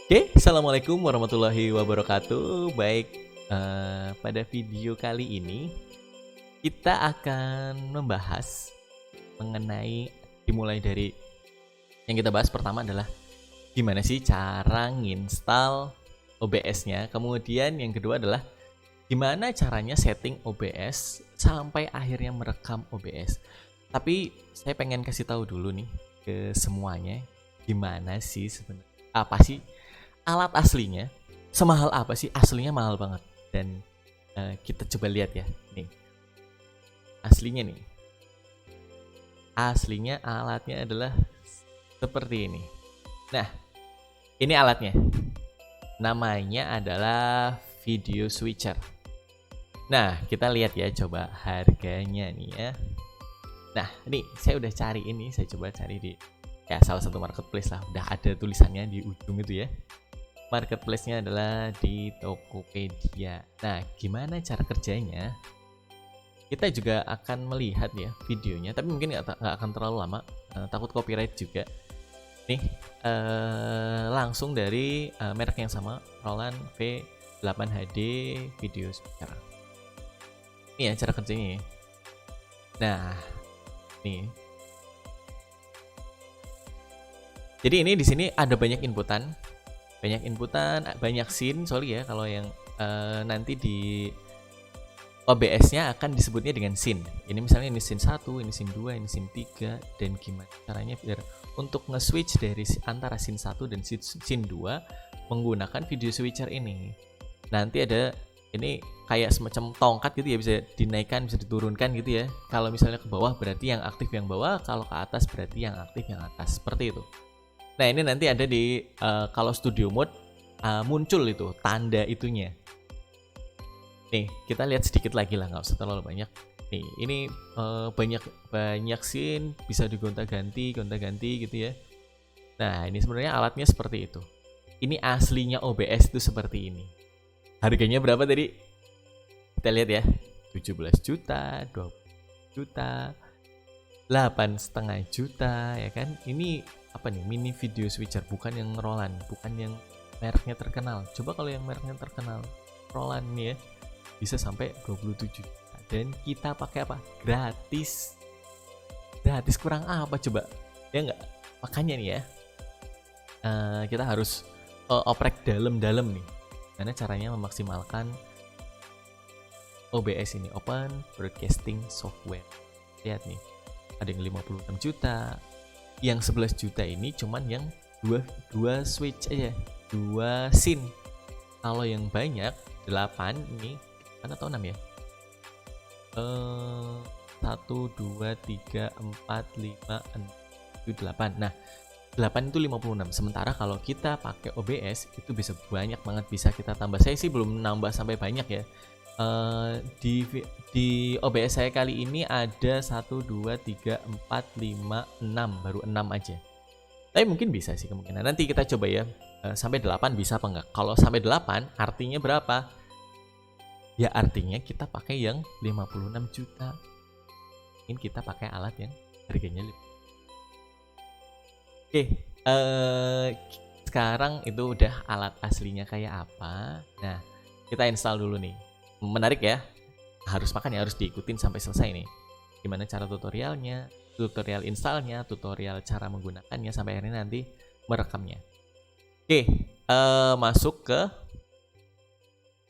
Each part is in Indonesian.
Oke, assalamualaikum warahmatullahi wabarakatuh. Baik, pada video kali ini kita akan membahas mengenai dimulai dari yang kita bahas pertama adalah gimana sih cara nginstal OBS-nya. Kemudian yang kedua adalah gimana caranya setting OBS sampai akhirnya merekam OBS. Tapi saya pengen kasih tahu dulu nih ke semuanya, gimana sih sebenarnya, apa sih alat aslinya, semahal apa sih? Aslinya mahal banget. Dan kita coba lihat ya, nih aslinya nih. Aslinya alatnya adalah seperti ini. Nah, ini alatnya. Namanya adalah video switcher. Nah, kita lihat ya, coba harganya nih ya. Nah, ini saya udah cari ini, saya coba cari di ya salah satu marketplace lah. Udah ada tulisannya di ujung itu ya. Marketplace-nya adalah di Tokopedia. Nah, gimana cara kerjanya? Kita juga akan melihat ya videonya, tapi mungkin nggak akan terlalu lama, takut copyright juga. Nih, langsung dari merek yang sama, Roland V8HD Video Speaker. Ini ya cara kerjanya ya. Nah, nih. Jadi ini di sini ada banyak inputan, banyak scene, sorry ya kalau yang nanti di OBS-nya akan disebutnya dengan scene. Ini misalnya ini scene 1, ini scene 2, ini scene 3, dan gimana caranya biar untuk nge-switch dari antara scene 1 dan scene 2 menggunakan video switcher ini. Nanti ada ini kayak semacam tongkat gitu ya, bisa dinaikkan, bisa diturunkan gitu ya. Kalau misalnya ke bawah berarti yang aktif yang bawah, kalau ke atas berarti yang aktif yang atas, seperti itu. Nah, ini nanti ada di kalau studio mode muncul itu tanda itunya. Nih, kita lihat sedikit lagi lah, nggak usah terlalu banyak. Nih, ini banyak scene, bisa digonta-ganti gitu ya. Nah, ini sebenarnya alatnya seperti itu. Ini aslinya OBS itu seperti ini. Harganya berapa tadi? Kita lihat ya, 17 juta, 20 juta, 8,5 juta, ya kan? Ini apa nih, mini video switcher, bukan yang Roland, bukan yang mereknya terkenal. Coba kalau yang mereknya terkenal Roland nih ya, bisa sampai 27 juta. Dan kita pakai apa? Gratis. Gratis kurang apa coba? Ya enggak? Makanya nih ya, kita harus oprek dalam-dalam nih. Karena caranya memaksimalkan OBS ini, Open Broadcasting Software. Lihat nih, ada yang 56 juta, yang 11 juta ini cuman yang dua switch aja, 2 scene. Kalau yang banyak 8 ini, kan atau 6 ya? 1, 2, 3, 4, 5, 6, 7, 8. Nah, 8 itu 56. Sementara kalau kita pakai OBS itu bisa banyak banget, bisa kita tambah. Saya sih belum nambah sampai banyak ya. Di OBS saya kali ini ada 1, 2, 3, 4, 5, 6, baru 6 aja. Tapi mungkin bisa sih kemungkinan. Nanti kita coba ya, sampai 8 bisa apa enggak. Kalau sampai 8 artinya berapa? Ya artinya kita pakai yang 56 juta. Mungkin kita pakai alat yang harganya lebih. Oke, sekarang itu udah alat aslinya kayak apa. Nah, kita install dulu nih. Menarik ya, harus makanya harus diikutin sampai selesai nih. Gimana cara tutorialnya, tutorial installnya, tutorial cara menggunakannya sampai akhirnya nanti merekamnya. Oke, masuk ke,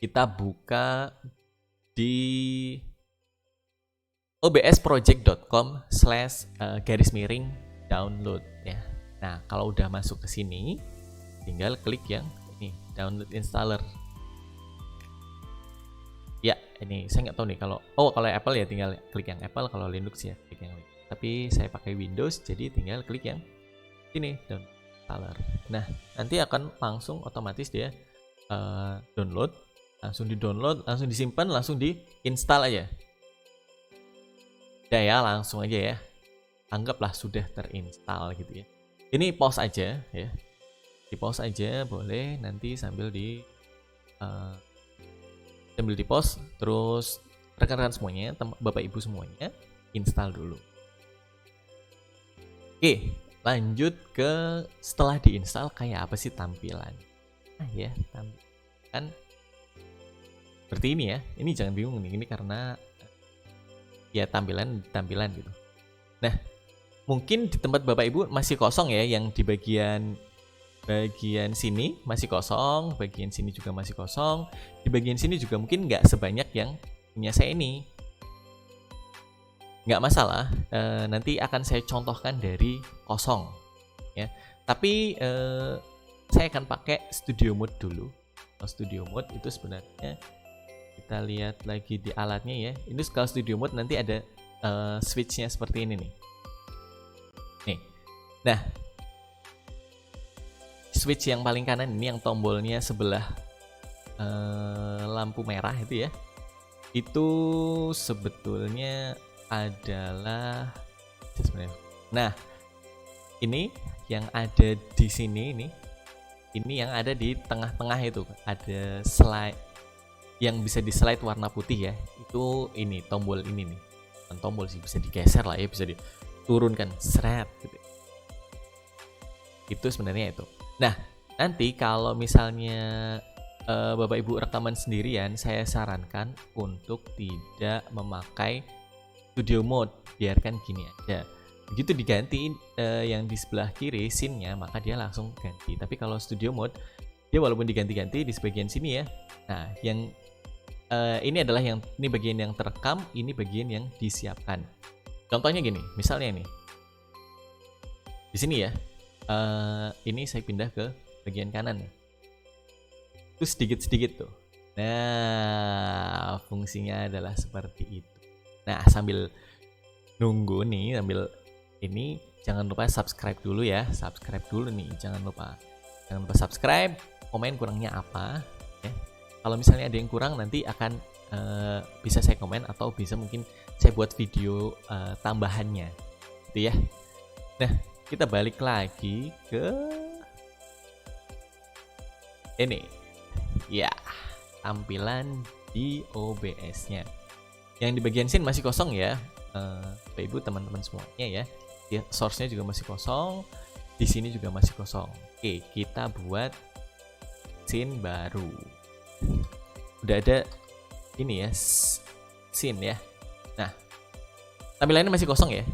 kita buka di obsproject.com/download ya. Nah, kalau udah masuk ke sini, tinggal klik yang ini, download installer. Ya, ini saya nggak tahu nih kalau Apple ya tinggal klik yang Apple, kalau Linux ya klik yang Linux. Tapi saya pakai Windows, jadi tinggal klik yang ini, download installer. Nah, nanti akan langsung otomatis dia download, langsung di-download, langsung disimpan, langsung di-install aja. Udah ya, langsung aja ya. Anggaplah sudah terinstall gitu ya. Ini pause aja ya. Di pause aja boleh, nanti sambil di pause, terus rekan-rekan semuanya, Bapak Ibu semuanya, install dulu. Oke, lanjut ke setelah diinstal kayak apa sih tampilan. ya kan seperti ini ya. Ini jangan bingung nih, ini karena ya tampilan gitu. Nah, mungkin di tempat Bapak Ibu masih kosong ya, yang di bagian sini masih kosong, bagian sini juga masih kosong, di bagian sini juga mungkin nggak sebanyak yang punya saya ini. Nggak masalah, nanti akan saya contohkan dari kosong ya. Tapi saya akan pakai studio mode dulu. Studio mode itu sebenarnya kita lihat lagi di alatnya ya. Ini kalau studio mode nanti ada switchnya seperti ini nih. Nah, switch yang paling kanan ini yang tombolnya sebelah lampu merah itu ya, itu sebetulnya adalah nah, ini yang ada di sini ini yang ada di tengah-tengah itu ada slide yang bisa di slide warna putih ya. Itu ini tombol ini nih. Bukan tombol sih, bisa digeser lah ya, bisa diturunkan seret gitu. Itu sebenarnya itu. Nah, nanti kalau misalnya Bapak Ibu rekaman sendirian, saya sarankan untuk tidak memakai studio mode, biarkan gini aja. Begitu diganti yang di sebelah kiri scene-nya, maka dia langsung ganti. Tapi kalau studio mode, dia walaupun diganti-ganti di sebagian sini ya. Nah, yang ini adalah ini bagian yang terekam, ini bagian yang disiapkan. Contohnya gini, misalnya nih, di sini ya. Ini saya pindah ke bagian kanan nih. Terus sedikit-sedikit tuh. Nah, fungsinya adalah seperti itu. Nah, sambil nunggu nih, sambil ini jangan lupa subscribe dulu ya. Subscribe dulu nih, jangan lupa subscribe. Komen kurangnya apa ya. Kalau misalnya ada yang kurang nanti akan bisa saya komen atau bisa mungkin saya buat video tambahannya. Gitu ya. Nah, kita balik lagi ke ini ya, tampilan di OBS-nya. Yang di bagian scene masih kosong ya, Bapak Ibu teman-teman semuanya ya. Source-nya juga masih kosong, di sini juga masih kosong. Oke, kita buat scene baru. Udah ada ini ya, scene ya. Nah, tampilannya masih kosong ya.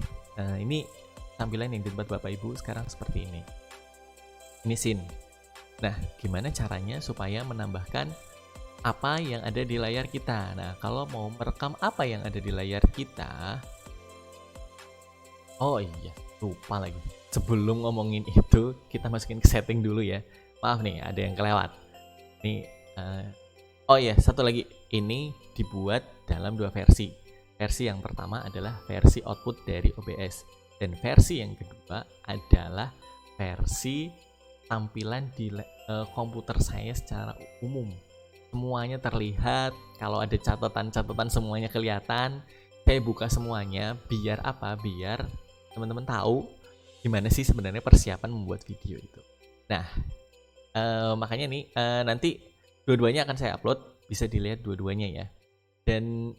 Ini tampilan yang di tempat Bapak Ibu sekarang seperti ini. Ini scene. Nah, gimana caranya supaya menambahkan apa yang ada di layar kita? Nah, kalau mau merekam apa yang ada di layar kita, oh iya, lupa lagi. Sebelum ngomongin itu, kita masukin ke setting dulu ya. Maaf nih, ada yang kelewat. Nih, oh iya, satu lagi. Ini dibuat dalam 2 versi. Versi yang pertama adalah versi output dari OBS. Dan versi yang kedua adalah versi tampilan di komputer saya secara umum. Semuanya terlihat, kalau ada catatan-catatan semuanya kelihatan. Saya buka semuanya, biar apa? Biar teman-teman tahu gimana sih sebenarnya persiapan membuat video itu. Nah, makanya nih nanti dua-duanya akan saya upload, bisa dilihat dua-duanya ya. Dan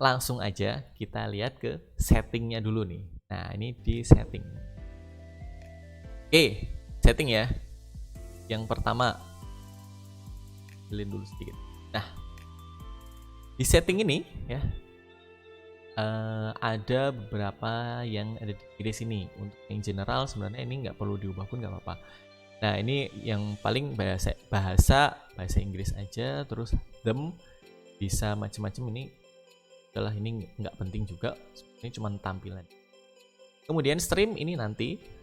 langsung aja kita lihat ke settingnya dulu nih. Nah, ini di setting. Oke, setting ya. Yang pertama, kalian dulu sedikit. Nah, di setting ini ya, ada beberapa yang ada di sini. Untuk yang general sebenarnya ini nggak perlu diubah pun nggak apa-apa. Nah, ini yang paling bahasa Inggris aja, terus them, bisa macam-macam. Ini adalah ini nggak penting juga, ini cuma tampilan. Kemudian stream ini nanti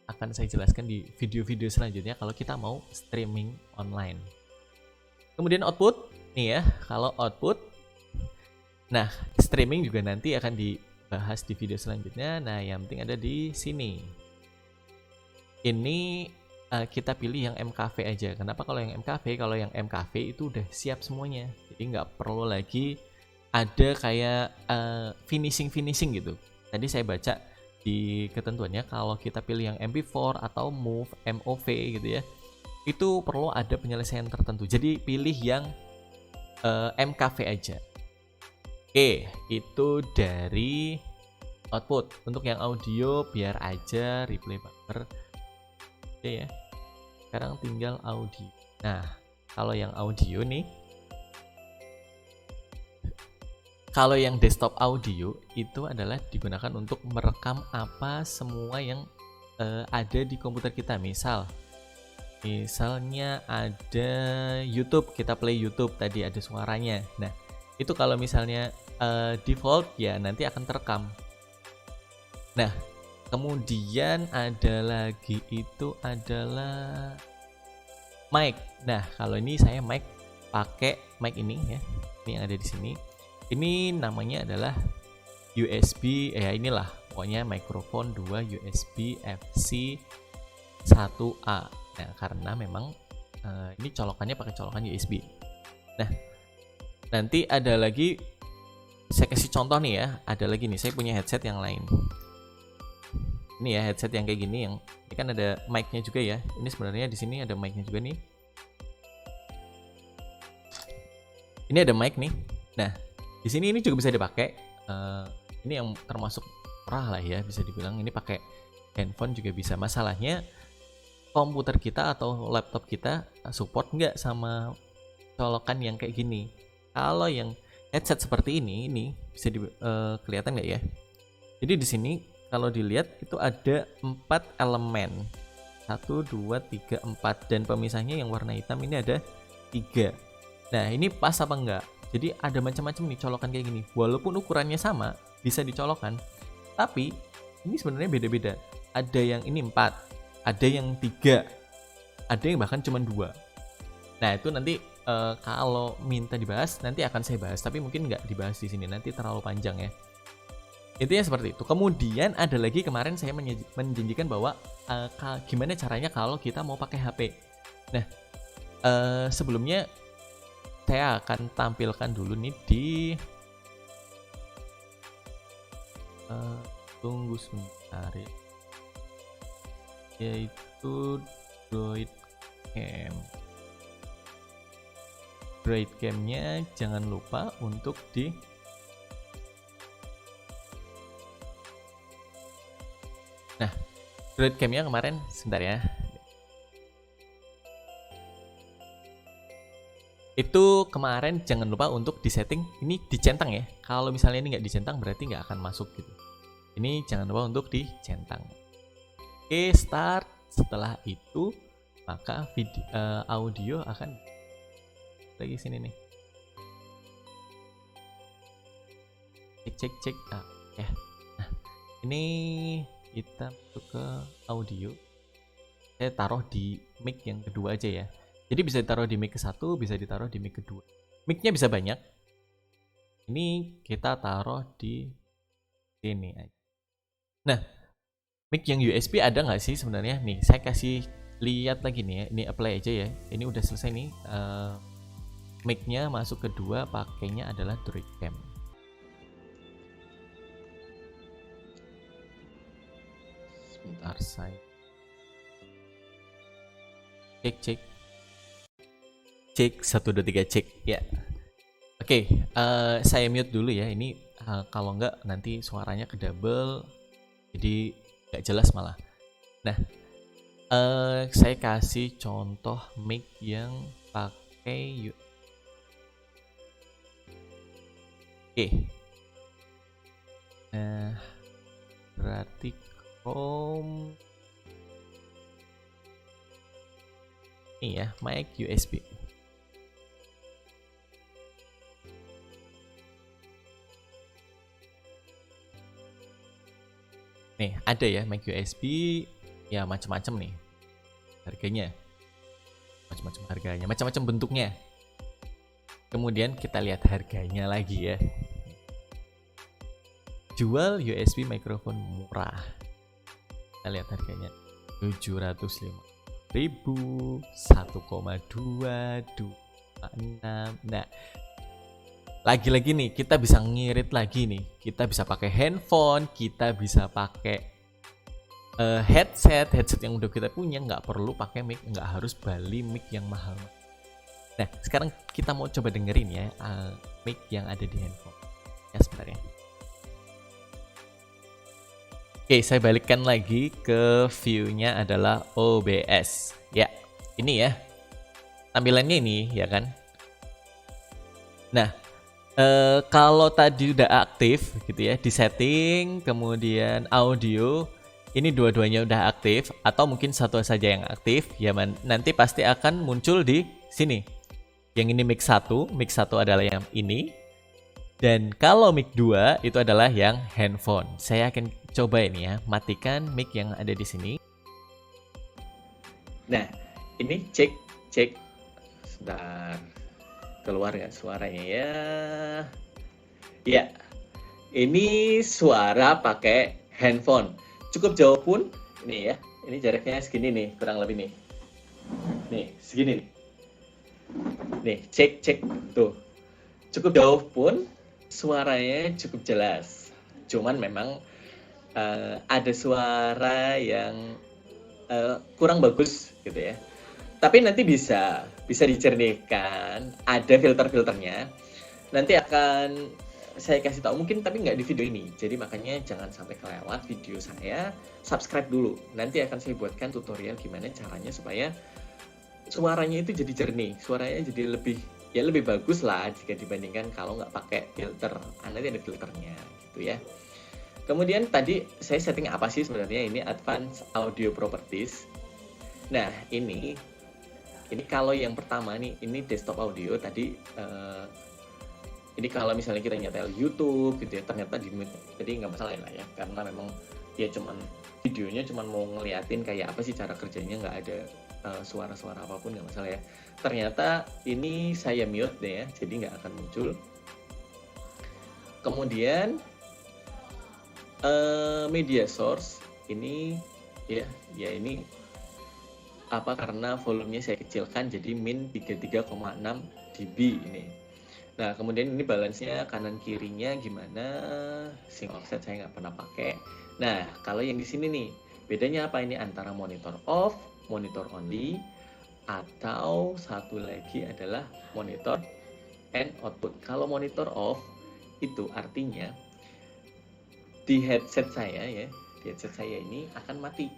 akan saya jelaskan di video-video selanjutnya kalau kita mau streaming online. Kemudian output nih ya, kalau output, nah streaming juga nanti akan dibahas di video selanjutnya. Nah, yang penting ada di sini. Ini kita pilih yang MKV aja. Kenapa kalau yang MKV? Kalau yang MKV itu udah siap semuanya, jadi nggak perlu lagi ada kayak finishing gitu. Tadi saya baca di ketentuannya kalau kita pilih yang MP4 atau MOV gitu ya, itu perlu ada penyelesaian tertentu. Jadi pilih yang MKV aja. Oke, itu dari output. Untuk yang audio biar aja replay buffer. Oke ya. Sekarang tinggal audio. Nah, kalau yang audio nih, kalau yang desktop audio itu adalah digunakan untuk merekam apa semua yang ada di komputer kita. Misalnya ada YouTube, kita play YouTube, tadi ada suaranya. Nah, itu kalau misalnya default ya nanti akan terekam. Nah, kemudian ada lagi itu adalah mic. Nah, kalau ini saya pakai mic ini ya. Ini yang ada di sini. Ini namanya adalah USB, inilah pokoknya mikrofon 2 USB FC 1A. Nah, karena memang ini colokannya pakai colokan USB. Nah, nanti ada lagi, saya kasih contoh nih ya, ada lagi nih, saya punya headset yang lain. Ini ya headset yang kayak gini, yang ini kan ada mic-nya juga ya. Ini sebenarnya di sini ada mic-nya juga nih. Ini ada mic nih. Nah, di sini ini juga bisa dipakai. Ini yang termasuk murah lah ya, bisa dibilang. Ini pakai handphone juga bisa. Masalahnya komputer kita atau laptop kita support nggak sama colokan yang kayak gini. Kalau yang headset seperti ini bisa kelihatan nggak ya? Jadi di sini kalau dilihat itu ada 4 elemen. 1, 2, 3, 4. Dan pemisahnya yang warna hitam ini ada 3. Nah, ini pas apa enggak? Jadi ada macam-macam nih colokan kayak gini. Walaupun ukurannya sama, bisa dicolokkan. Tapi ini sebenarnya beda-beda. Ada yang ini 4, ada yang 3, ada yang bahkan cuma 2. Nah, itu nanti kalau minta dibahas nanti akan saya bahas, tapi mungkin nggak dibahas di sini, nanti terlalu panjang ya. Intinya seperti itu. Kemudian ada lagi, kemarin saya menjanjikan bahwa gimana caranya kalau kita mau pakai HP. Nah, sebelumnya saya akan tampilkan dulu nih di tunggu sebentar ya, yaitu Droidcam-nya jangan lupa untuk nah, Droidcam-nya kemarin sebentar ya. Itu kemarin jangan lupa untuk disetting, ini dicentang ya. Kalau misalnya ini nggak dicentang berarti nggak akan masuk gitu. Ini jangan lupa untuk dicentang. Oke, start. Setelah itu maka audio akan lagi sini nih. Cek. Ya. Nah, ini kita masuk ke audio. Saya taruh di mic yang kedua aja ya. Jadi bisa ditaruh di mic ke-1, bisa ditaruh di mic kedua. Mic-nya bisa banyak. Ini kita taruh di sini aja. Nah, mic yang USB ada nggak sih sebenarnya? Nih, saya kasih lihat lagi nih ya. Ini apply aja ya. Ini udah selesai nih. Mic-nya masuk kedua, pakainya adalah Droidcam. Sebentar saya cek 1, 2, 3 cek ya. Oke, saya mute dulu ya. Ini kalau nggak nanti suaranya ke double, jadi nggak jelas malah. Nah, saya kasih contoh mic yang pakai oke. Nah, berarti Chrome ini ya, mic USB. Nih, ada ya mic USB ya, macam-macam nih harganya. Macam-macam harganya, macam-macam bentuknya. Kemudian kita lihat harganya lagi ya. Jual USB mikrofon murah. Kita lihat harganya 750.000, 1,226. Nah, lagi-lagi nih kita bisa ngirit lagi nih. Kita bisa pakai handphone, kita bisa pakai headset yang udah kita punya, nggak perlu pakai mic, nggak harus beli mic yang mahal. Nah, sekarang kita mau coba dengerin ya mic yang ada di handphone. Ya sebenarnya. Oke, saya balikkan lagi ke view-nya adalah OBS. Ya, ini ya, tampilannya ini ya kan. Nah, kalau tadi udah aktif gitu ya di setting, kemudian audio, ini dua-duanya udah aktif atau mungkin satu saja yang aktif, ya nanti pasti akan muncul di sini. Yang ini mic 1 adalah yang ini. Dan kalau mic 2 itu adalah yang handphone. Saya akan coba ini ya, matikan mic yang ada di sini. Nah, ini cek. Sebentar. Keluar nggak suaranya ya? Ya, ini suara pakai handphone. Cukup jauh pun, ini ya. Ini jaraknya segini nih, kurang lebih nih. Nih, segini nih. Nih, cek. Tuh. Cukup jauh pun, suaranya cukup jelas. Cuman memang ada suara yang kurang bagus gitu ya. Tapi nanti bisa dicernihkan, ada filter-filternya. Nanti akan saya kasih tahu mungkin, tapi nggak di video ini. Jadi makanya jangan sampai kelewat video saya. Subscribe dulu. Nanti akan saya buatkan tutorial gimana caranya supaya suaranya itu jadi jernih, suaranya jadi lebih bagus lah jika dibandingkan kalau nggak pakai filter. Nanti ada filternya gitu ya. Kemudian tadi saya setting apa sih sebenarnya, ini Advanced Audio Properties. Nah ini kalau yang pertama nih, ini desktop audio tadi. Ini kalau misalnya kita nyetel YouTube gitu ya, ternyata di mute, jadi nggak masalah lah ya, karena memang dia videonya cuman mau ngeliatin kayak apa sih cara kerjanya, nggak ada suara-suara apapun, nggak masalah ya. Ternyata ini saya mute deh ya, jadi nggak akan muncul. Kemudian media source ini ya ini karena volumenya saya kecilkan jadi min 33,6 dB ini. Nah kemudian ini balance-nya kanan kirinya gimana, sync offset saya nggak pernah pakai. Nah kalau yang di sini nih bedanya apa ini antara monitor off, monitor only, atau satu lagi adalah monitor and output. Kalau monitor off itu artinya di headset saya ini akan mati.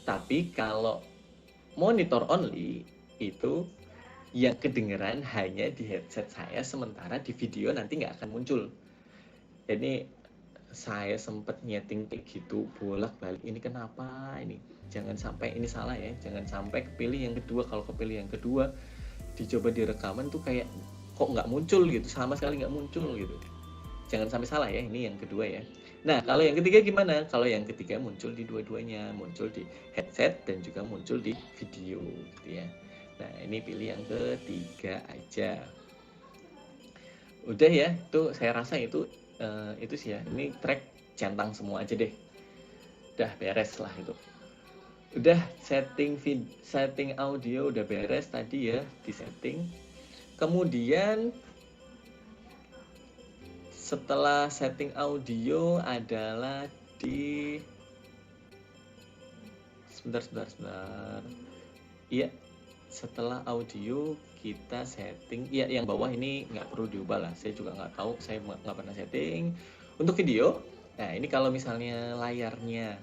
Tapi kalau monitor only itu yang kedengeran hanya di headset saya, sementara di video nanti nggak akan muncul. Jadi saya sempat nyeting kayak gitu bolak-balik, ini kenapa ini, jangan sampai ini salah ya, jangan sampai kepilih yang kedua. Kalau kepilih yang kedua dicoba direkaman tuh kayak kok nggak muncul gitu, sama sekali nggak muncul gitu. Jangan sampai salah ya, ini yang kedua ya. Nah kalau yang ketiga gimana? Kalau yang ketiga muncul di dua-duanya, muncul di headset dan juga muncul di video gitu ya. Nah ini pilih yang ketiga aja. Udah ya, itu saya rasa itu sih ya. Ini track centang semua aja deh. Udah beres lah itu. Udah setting audio udah beres tadi ya, di setting. Kemudian setelah setting audio adalah di sebentar. Iya, setelah audio kita setting ya, yang bawah ini nggak perlu diubah lah, saya juga nggak tahu, saya nggak pernah setting. Untuk video, nah ini kalau misalnya layarnya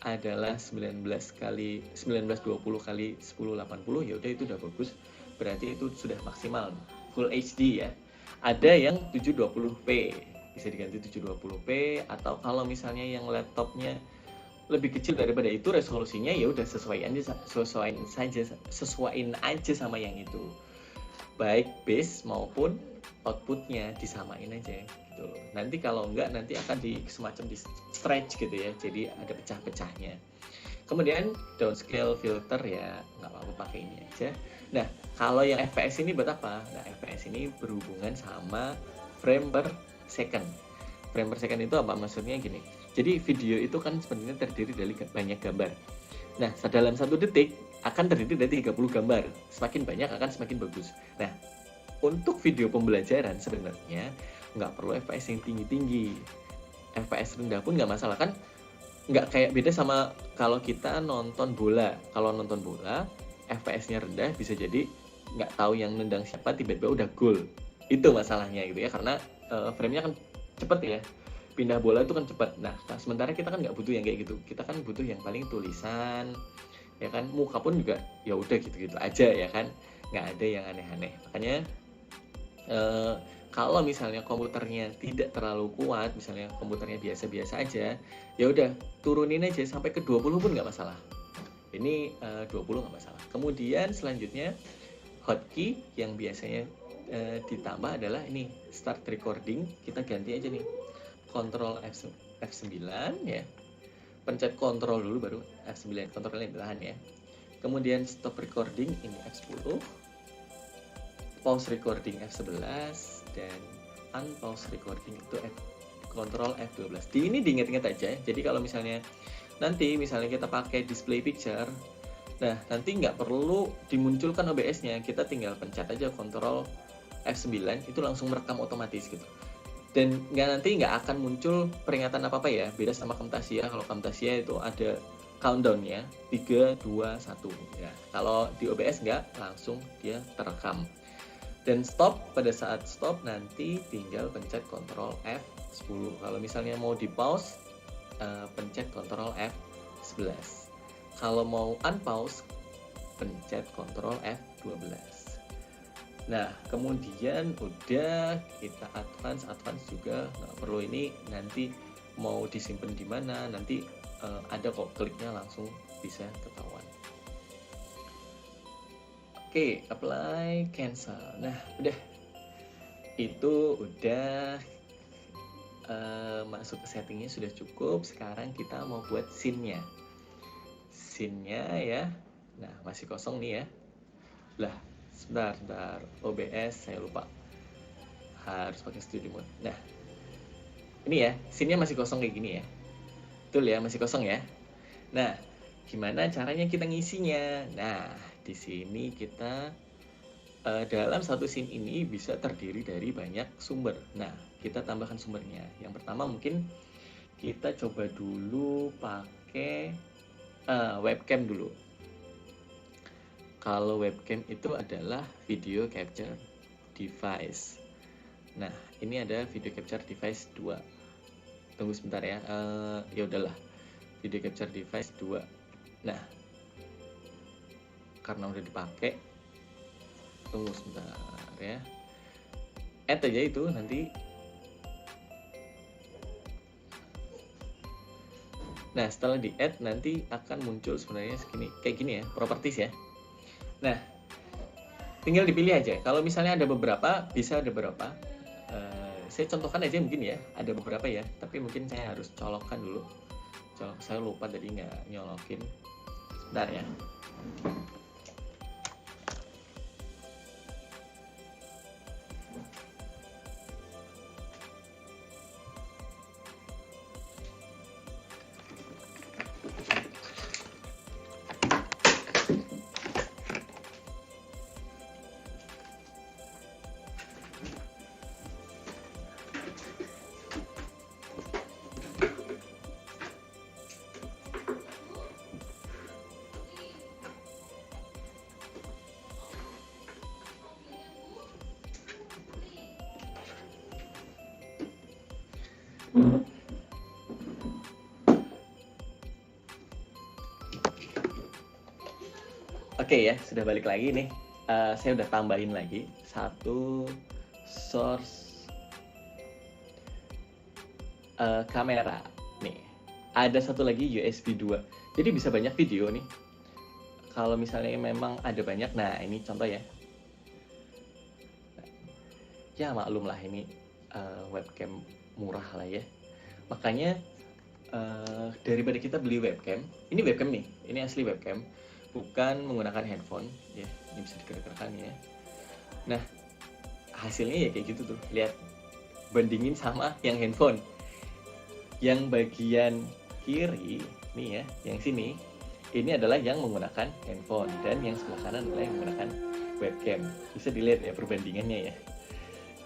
adalah 1920 kali 1080, ya udah itu udah bagus, berarti itu sudah maksimal full HD ya. Ada yang 720p, bisa diganti 720p, atau kalau misalnya yang laptopnya lebih kecil daripada itu resolusinya, ya udah sesuaiin aja sama yang itu, baik base maupun outputnya disamain aja gitu. Nanti kalau enggak, nanti akan semacam di stretch gitu ya, jadi ada pecah-pecahnya. Kemudian downscale filter ya nggak apa-apa, pakai ini aja. Nah kalau yang FPS ini buat apa? Nah FPS ini berhubungan sama frame per second. Frame per second itu apa? Maksudnya gini, jadi video itu kan sebenarnya terdiri dari banyak gambar. Nah dalam 1 detik akan terdiri dari 30 gambar. Semakin banyak akan semakin bagus. Nah untuk video pembelajaran sebenarnya nggak perlu FPS yang tinggi-tinggi. FPS rendah pun nggak masalah kan. Nggak kayak beda sama kalau kita nonton bola. Kalau nonton bola FPS-nya rendah, bisa jadi nggak tahu yang nendang siapa, tiba-tiba udah gol. Itu masalahnya gitu ya, karena frame-nya kan cepet ya, pindah bola itu kan cepet. Nah sementara kita kan nggak butuh yang kayak gitu, kita kan butuh yang paling tulisan, ya kan, muka pun juga ya udah gitu-gitu aja ya kan, nggak ada yang aneh-aneh. Makanya kalau misalnya komputernya tidak terlalu kuat, misalnya komputernya biasa-biasa aja, ya udah turunin aja sampai ke 20 pun nggak masalah. Ini 20 nggak masalah. Kemudian selanjutnya hotkey yang biasanya ditambah adalah ini start recording, kita ganti aja nih Ctrl F9 ya, pencet Ctrl dulu baru F9, Ctrl-nya ditahan ya. Kemudian stop recording ini F10, pause recording F11, dan unpause recording itu Ctrl F12. Ini diingat-ingat aja. Jadi kalau misalnya nanti kita pakai display picture, nah nanti nggak perlu dimunculkan OBS-nya, kita tinggal pencet aja Ctrl F9 itu langsung merekam otomatis gitu. Dan nanti nggak akan muncul peringatan apa-apa ya, beda sama Camtasia. Kalau Camtasia itu ada countdown-nya 3, 2, 1 ya. Kalau di OBS nggak, langsung dia terekam. Dan stop, pada saat stop nanti tinggal pencet Ctrl F10. Kalau misalnya mau di pause, pencet Ctrl F11. Kalau mau unpause, pencet Ctrl F12. Nah, kemudian udah kita advance juga, nggak perlu ini nanti mau disimpan di mana, nanti ada kok kliknya langsung bisa ketahuan. Oke, apply, cancel. Nah, udah. Itu udah masuk ke settingnya sudah cukup. Sekarang kita mau buat scene-nya. Scene-nya ya. Nah, masih kosong nih ya. Lah, sebentar. OBS saya lupa. Harus pakai studio mode. Nah, ini ya, scene-nya masih kosong kayak gini ya. Betul ya, masih kosong ya. Nah, gimana caranya kita ngisinya? Nah, di sini kita dalam satu scene ini bisa terdiri dari banyak sumber. Nah, kita tambahkan sumbernya. Yang pertama mungkin kita coba dulu pakai webcam dulu. Kalau webcam itu adalah video capture device. Nah, ini ada video capture device 2. Tunggu sebentar ya. Ya udahlah. Video capture device 2. Nah, karena udah dipakai, tunggu sebentar ya, add aja itu nanti. Nah, setelah di add nanti akan muncul sebenarnya kayak gini ya, properties ya. Nah, tinggal dipilih aja. Kalau misalnya ada beberapa, bisa ada beberapa. Saya contohkan aja mungkin ya, ada beberapa ya, tapi mungkin saya harus colokkan dulu. Saya lupa tadi nggak nyolokin. Sebentar ya. Oke ya, sudah balik lagi nih. Saya udah tambahin lagi satu source kamera nih. Ada satu lagi USB 2. Jadi bisa banyak video nih. Kalau misalnya memang ada banyak, nah ini contoh ya. Ya maklum lah ini webcam murah lah ya. Makanya daripada kita beli webcam, ini webcam nih, ini asli webcam, bukan menggunakan handphone ya, ini bisa digerak-gerakan ya. Nah, hasilnya ya kayak gitu tuh, lihat, bandingin sama yang handphone. Yang bagian kiri nih ya, yang sini, ini adalah yang menggunakan handphone, dan yang sebelah kanan adalah yang menggunakan webcam. Bisa dilihat ya perbandingannya ya.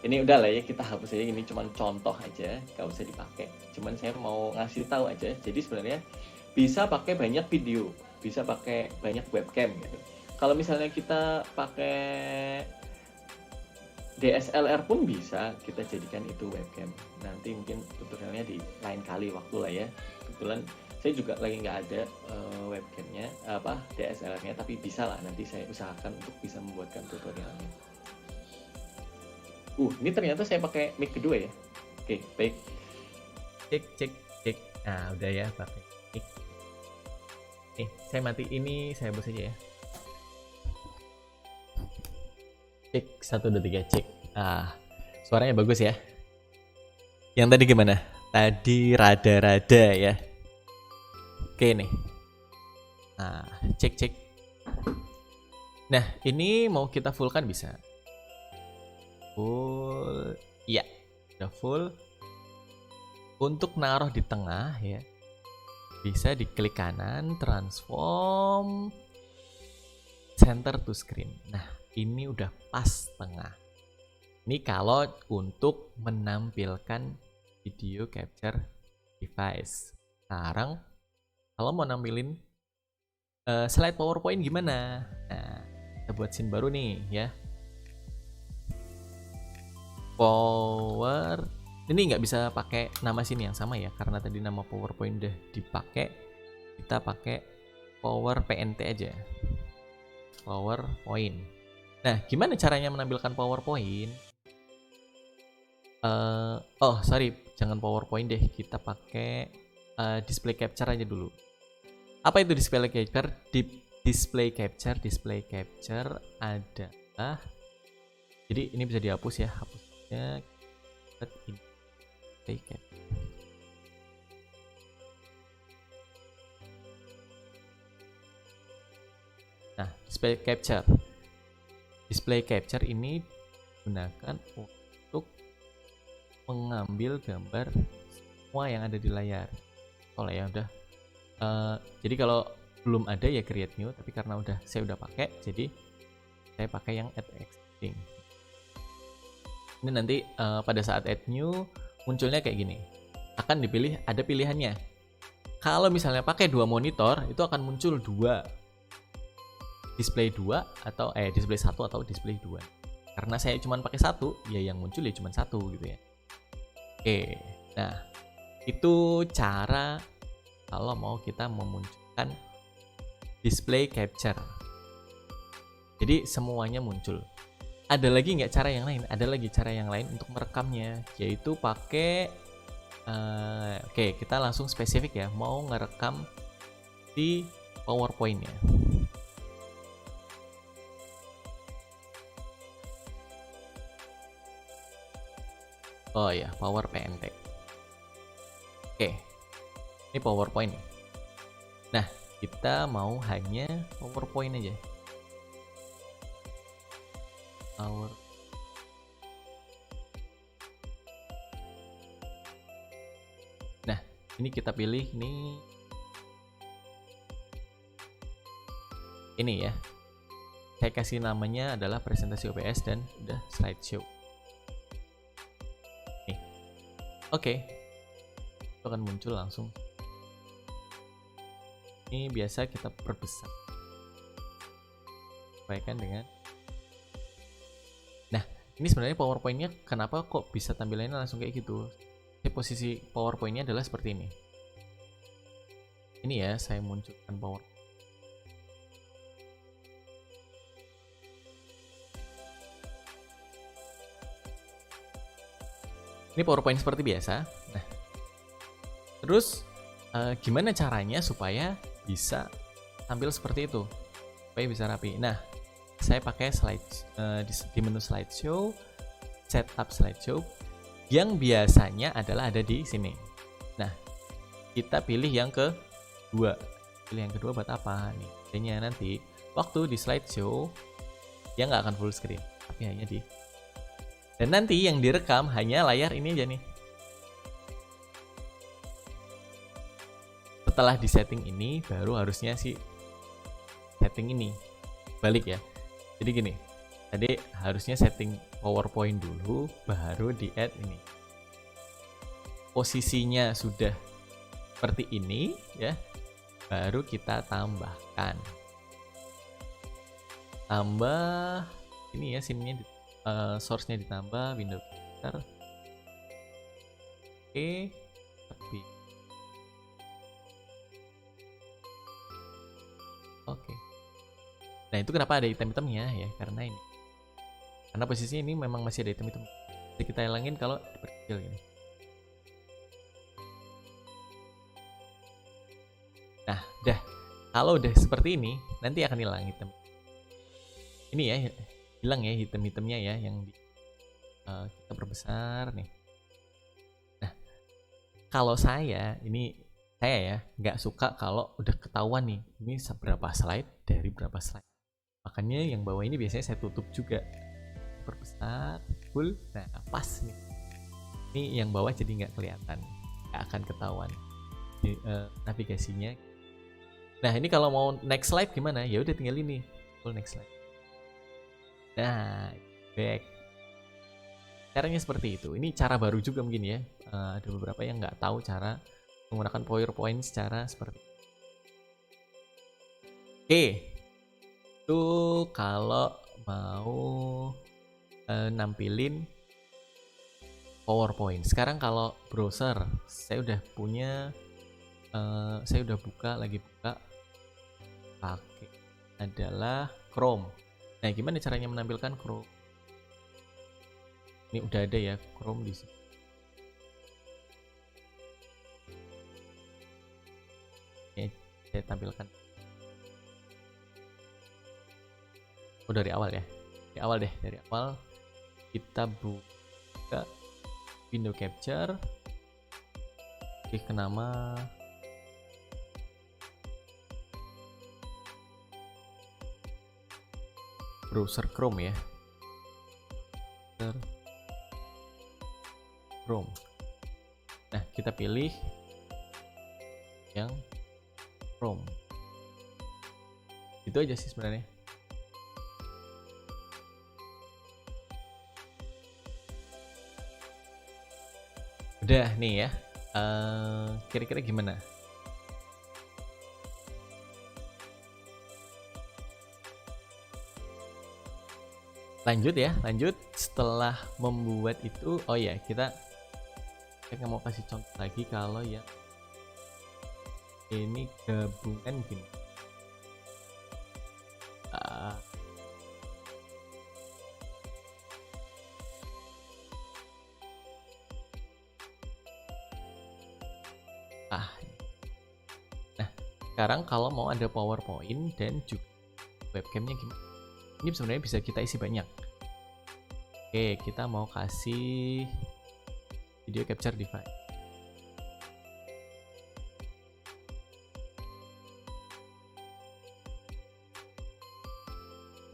Ini udah lah ya, kita hapus aja, ini cuma contoh aja, gak usah dipakai. Cuman saya mau ngasih tahu aja, jadi sebenarnya bisa pakai banyak video, bisa pakai banyak webcam gitu. Kalau misalnya kita pakai DSLR pun bisa kita jadikan itu webcam. Nanti mungkin tutorialnya di lain kali waktu lah ya. Kebetulan saya juga lagi nggak ada webcamnya, DSLR-nya, tapi bisa lah, nanti saya usahakan untuk bisa membuatkan tutorialnya. Ini ternyata saya pakai mic kedua ya. Oke, baik. Cek. Nah, udah ya pakai mic. Nih, saya mati ini, saya hapus aja ya. Cek 1 2 3 cek. Suaranya bagus ya. Yang tadi gimana? Tadi rada-rada ya. Oke nih. Cek. Nah, ini mau kita fullkan bisa. Full. Ya, udah full. Untuk naruh di tengah ya. Bisa diklik kanan, transform center to screen. Nah, ini udah pas tengah. Ini kalau untuk menampilkan video capture device. Sekarang kalau mau nampilin slide PowerPoint gimana? Nah, kita buat scene baru nih ya. Ini nggak bisa pakai nama scene yang sama ya, karena tadi nama PowerPoint udah dipakai. Kita pakai Power PNT aja. PowerPoint. Nah, gimana caranya menampilkan PowerPoint? Sorry, jangan PowerPoint deh. Kita pakai display capture aja dulu. Apa itu display capture? Display capture adalah, jadi ini bisa dihapus ya, hapusnya display capture. Nah, display capture ini digunakan untuk mengambil gambar semua yang ada di layar. Ya udah. Jadi kalau belum ada ya create new, tapi karena saya udah pakai, jadi saya pakai yang add existing. Ini nanti pada saat add new munculnya kayak gini. Akan dipilih, ada pilihannya. Kalau misalnya pakai 2 monitor, itu akan muncul display 2 atau display 1 atau display 2. Karena saya cuma pakai 1, ya yang muncul ya cuma 1 gitu ya. Oke. Nah, itu cara kalau mau kita memunculkan display capture. Jadi semuanya muncul. Ada lagi nggak cara yang lain? Ada lagi cara yang lain untuk merekamnya, yaitu pakai oke, kita langsung spesifik ya, mau ngerekam di PowerPoint-nya. Oh ya, Power PNT. Oke. Ini PowerPoint nih. Nah, kita mau hanya PowerPoint aja. Nah, ini kita pilih ini ya. Saya kasih namanya adalah presentasi OBS dan udah slideshow. Nih. Oke. Itu akan muncul langsung. Ini biasa kita perbesar. Sesuaikan dengan. Nah, ini sebenarnya PowerPoint-nya kenapa kok bisa tampilannya langsung kayak gitu? Posisi PowerPoint-nya adalah seperti ini. Ini ya, saya munculkan PowerPoint. Ini PowerPoint seperti biasa. Nah, terus gimana caranya supaya bisa tampil seperti itu? Supaya bisa rapi. Nah, saya pakai di menu slideshow, setup slideshow, yang biasanya adalah ada di sini. Nah, kita pilih yang kedua. Pilih yang kedua buat apa nih? Artinya nanti waktu di slideshow dia nggak akan full screen, tapi hanya dan nanti yang direkam hanya layar ini aja nih. Setelah di setting ini, baru harusnya sih setting ini balik ya. Jadi gini, tadi harusnya setting PowerPoint dulu, baru di add ini. Posisinya sudah seperti ini ya, baru kita tambahkan. Tambah ini ya, scene-nya source-nya ditambah, window filter. Oke, tapi Oke. Nah itu kenapa ada item-itemnya ya, karena ini. Karena posisinya ini memang masih ada item-item. Jadi kita hilangin kalau diperkecil gini. Nah, dah. Kalau udah seperti ini, nanti akan hilang item. Ini ya, hilang ya item-itemnya ya yang kita perbesar nih. Nah, kalau saya ya nggak suka kalau udah ketahuan nih ini seberapa slide dari berapa slide. Makanya yang bawah ini biasanya saya tutup juga, perbesar full. Nah pas nih, ini yang bawah jadi nggak kelihatan, nggak akan ketahuan di, navigasinya. Nah ini kalau mau next slide gimana? Ya udah tinggal ini full next slide. Nah back. Caranya seperti itu. Ini cara baru juga mungkin ya. Ada beberapa yang nggak tahu cara menggunakan PowerPoint secara seperti itu. Oke, itu kalau mau nampilin PowerPoint. Sekarang kalau browser, saya udah punya, saya udah lagi buka pakai adalah Chrome. Nah, gimana caranya menampilkan Chrome? Ini udah ada ya Chrome di sini. Ini saya tampilkan. Oh dari awal ya, dari awal kita buka window capture, klik ke nama browser Chrome ya, Chrome. Nah kita pilih yang Chrome, itu aja sih sebenarnya. Udah nih ya, kira-kira gimana? Lanjut setelah membuat itu. Oh ya, saya mau kasih contoh lagi kalau ya ini gabungan gini. Nah, sekarang kalau mau ada PowerPoint dan juga webcamnya gimana? Ini sebenarnya bisa kita isi banyak. Oke, kita mau kasih video capture device.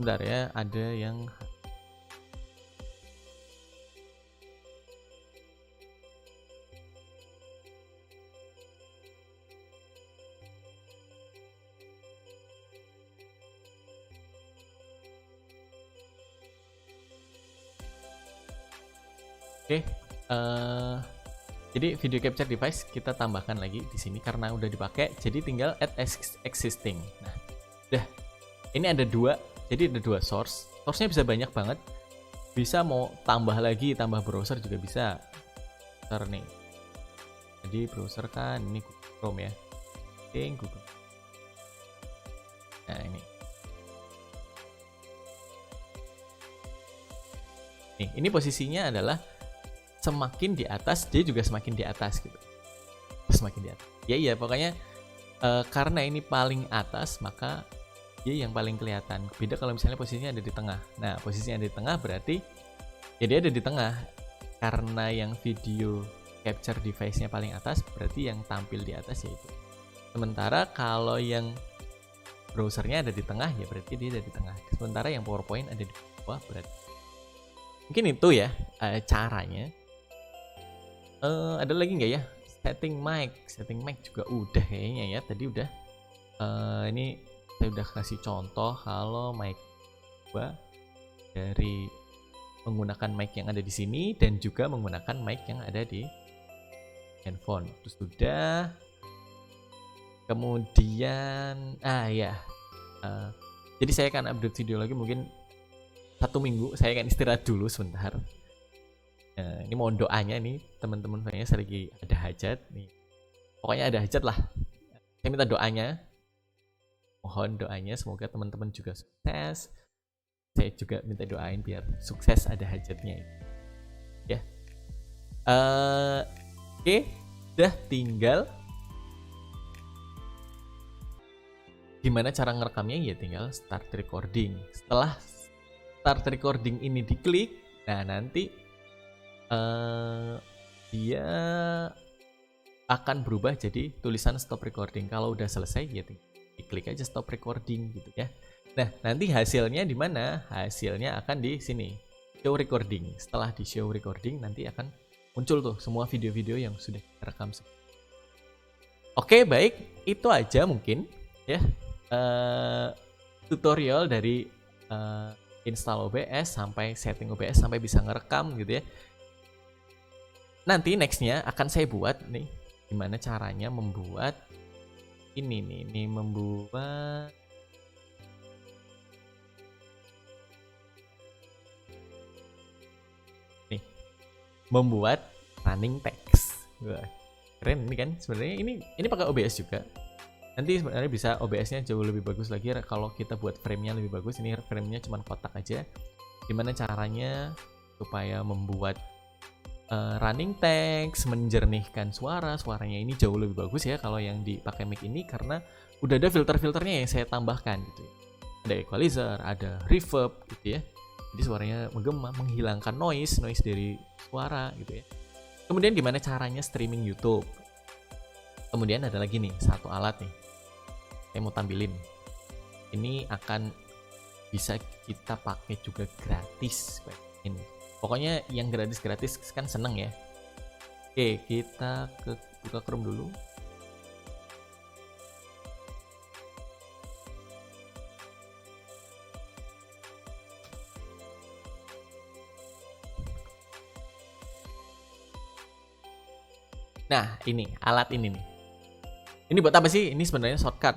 Bentar ya, ada yang Oke, jadi video capture device kita tambahkan lagi di sini karena udah dipakai, jadi tinggal add existing. Nah, udah. Ini ada dua, jadi ada dua source-nya bisa banyak banget. Bisa mau tambah lagi, tambah browser juga bisa. Browser nih. Jadi browser kan ini Google Chrome ya. Oke, Google. Nah ini. Nih, ini posisinya adalah semakin di atas dia juga semakin di atas gitu. Semakin di atas. Ya pokoknya karena ini paling atas maka dia yang paling kelihatan. Beda kalau misalnya posisinya ada di tengah. Nah, posisinya ada di tengah berarti ya dia ada di tengah. Karena yang video capture device-nya paling atas berarti yang tampil di atas yaitu. Sementara kalau yang browsernya ada di tengah ya berarti dia ada di tengah. Sementara yang PowerPoint ada di bawah berarti. Mungkin itu ya caranya. Ada lagi nggak ya? Setting mic juga udah kayaknya ya. Tadi udah. Ini saya udah kasih contoh kalau mic gua dari menggunakan mic yang ada di sini dan juga menggunakan mic yang ada di handphone. Terus udah. Kemudian jadi saya akan update video lagi mungkin 1 minggu. Saya akan istirahat dulu sebentar. Ini mohon doanya nih teman-teman, saya lagi ada hajat nih. Pokoknya ada hajat lah. Saya minta doanya Mohon doanya semoga teman-teman juga sukses. Saya juga minta doain biar sukses ada hajatnya ya. Oke, udah tinggal gimana cara ngerekamnya, ya tinggal start recording. Setelah start recording ini diklik, nah nanti dia akan berubah jadi tulisan stop recording. Kalau udah selesai ya diklik aja stop recording gitu ya. Nah, nanti hasilnya di mana? Hasilnya akan di sini, show recording. Setelah di show recording nanti akan muncul tuh semua video-video yang sudah direkam. Oke, baik, itu aja mungkin ya tutorial dari install OBS sampai setting OBS sampai bisa ngerekam gitu ya. Nanti nextnya akan saya buat nih gimana caranya membuat ini nih membuat membuat running text. Wah, keren ini kan sebenarnya. Ini pakai OBS juga. Nanti sebenarnya bisa OBS-nya jauh lebih bagus lagi kalau kita buat frame-nya lebih bagus. Ini frame-nya cuma kotak aja. Gimana caranya supaya membuat running text, menjernihkan suaranya ini jauh lebih bagus ya kalau yang dipakai mic ini, karena udah ada filter-filternya yang saya tambahkan gitu. Ada equalizer, ada reverb gitu ya. Jadi suaranya menggema, menghilangkan noise dari suara gitu ya. Kemudian gimana caranya streaming YouTube. Kemudian ada lagi nih satu alat nih, saya mau tampilin. Ini akan bisa kita pakai juga gratis. Ini pokoknya yang gratis kan seneng ya. Oke, kita buka Chrome dulu. Nah, ini alat ini nih. Ini buat apa sih? Ini sebenarnya shortcut.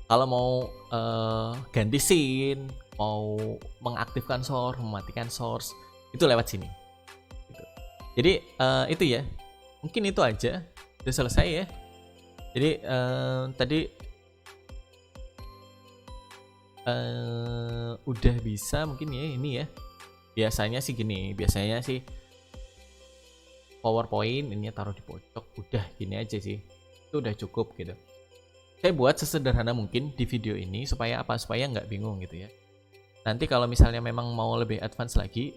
Kalau mau ganti scene, mau mengaktifkan source, mematikan source, itu lewat sini. Gitu. Jadi itu ya. Mungkin itu aja. Udah selesai ya. Jadi tadi udah bisa mungkin ya ini ya. Biasanya sih gini. Biasanya sih PowerPoint ini taruh di pojok, udah gini aja sih, itu udah cukup gitu. Saya buat sesederhana mungkin di video ini supaya nggak bingung gitu ya. Nanti kalau misalnya memang mau lebih advance lagi,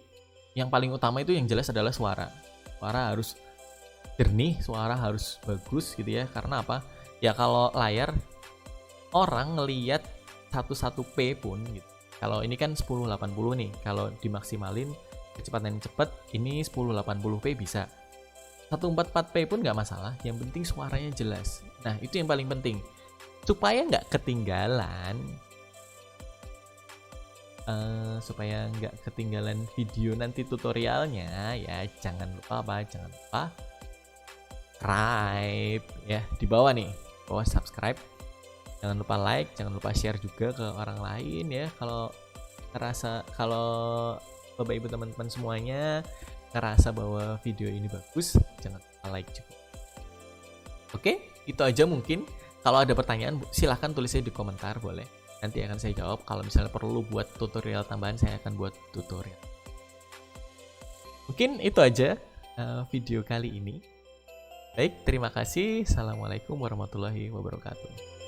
yang paling utama itu yang jelas adalah suara harus jernih, suara harus bagus gitu ya. Karena apa ya, kalau layar orang ngelihat 11p pun gitu. Kalau ini kan 1080 nih, kalau dimaksimalin kecepatan yang cepat ini 1080p bisa. 144p pun nggak masalah, yang penting suaranya jelas. Nah, itu yang paling penting. Supaya nggak ketinggalan video nanti tutorialnya ya, jangan lupa subscribe ya, di bawah nih, bawah subscribe. Jangan lupa like, jangan lupa share juga ke orang lain ya. Kalau Bapak Ibu teman-teman semuanya ngerasa bahwa video ini bagus, jangan lupa like juga. Oke, itu aja mungkin. Kalau ada pertanyaan silahkan tulis di komentar, boleh. Nanti akan saya jawab. Kalau misalnya perlu buat tutorial tambahan, saya akan buat tutorial. Mungkin itu aja video kali ini. Baik, terima kasih. Assalamualaikum warahmatullahi wabarakatuh.